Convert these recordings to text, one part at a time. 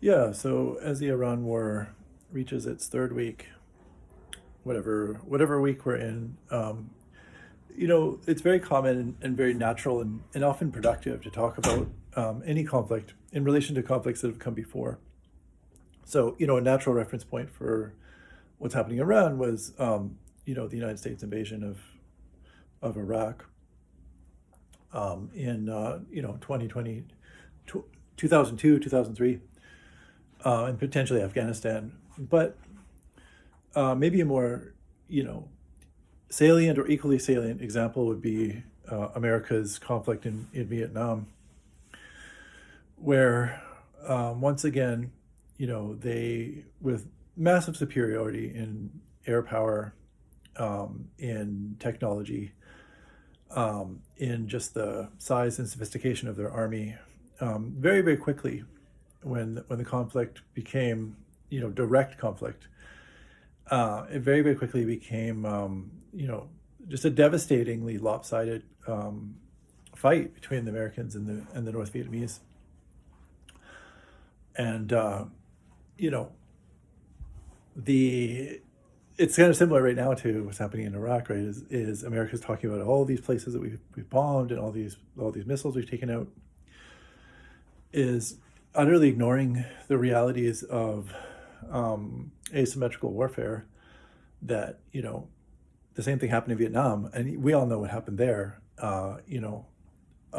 Yeah, so as the Iran war reaches its third week, whatever week we're in, it's very common and very natural and often productive to talk about any conflict in relation to conflicts that have come before. So, a natural reference point for what's happening in Iran was, the United States invasion of Iraq in, 2020, 2002, 2003, and potentially Afghanistan. But maybe a more, you know, salient or equally salient example would be America's conflict in Vietnam, where once again, they, with massive superiority in air power, in technology, in just the size and sophistication of their army, very, very quickly, when the conflict became, direct conflict, it very, very quickly became, just a devastatingly lopsided fight between the Americans and the North Vietnamese. And you know, the it's kind of similar right now to what's happening in Iraq, right? Is America's talking about all these places that we've bombed and all these missiles we've taken out, is utterly ignoring the realities of asymmetrical warfare. That the same thing happened in Vietnam, and we all know what happened there. A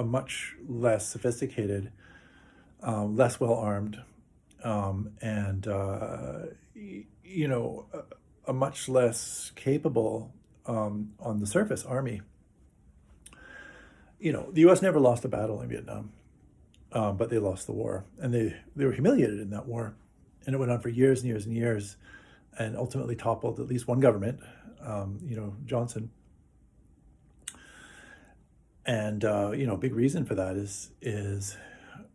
much less sophisticated, less well armed, and a much less capable, on the surface, army. The U.S. never lost a battle in Vietnam, but they lost the war, and they were humiliated in that war, and it went on for years and years and years, and ultimately toppled at least one government, Johnson. And a big reason for that is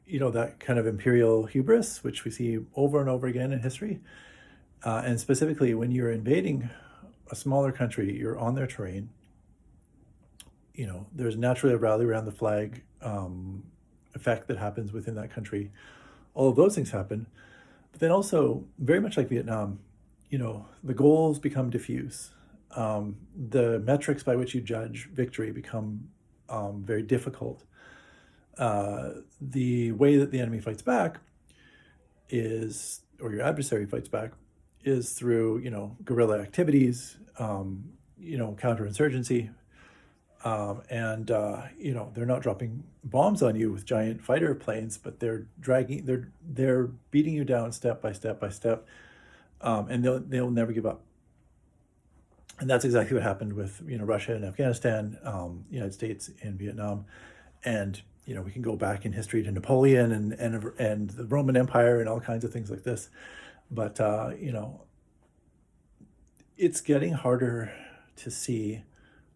that kind of imperial hubris, which we see over and over again in history. And specifically, when you're invading a smaller country, you're on their terrain. There's naturally a rally around the flag effect that happens within that country. All of those things happen. But then also, very much like Vietnam, the goals become diffuse. The metrics by which you judge victory become very difficult. The way that the enemy fights back or your adversary fights back, is through, guerrilla activities, counterinsurgency, and they're not dropping bombs on you with giant fighter planes, but they're beating you down step by step by step, and they'll never give up. And that's exactly what happened with Russia and Afghanistan, United States and Vietnam, and we can go back in history to Napoleon and the Roman Empire and all kinds of things like this. But it's getting harder to see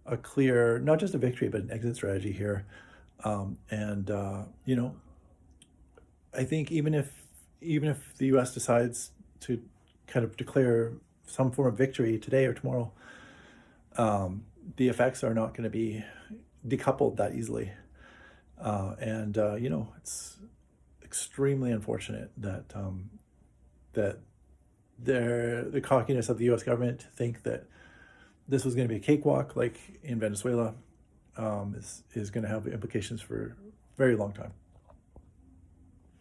a clear, not just a victory, but an exit strategy here. And I think even if the U.S. decides to kind of declare some form of victory today or tomorrow, the effects are not going to be decoupled that easily. And it's extremely unfortunate that the cockiness of the U.S. government to think that this was going to be a cakewalk, like in Venezuela, is going to have implications for a very long time.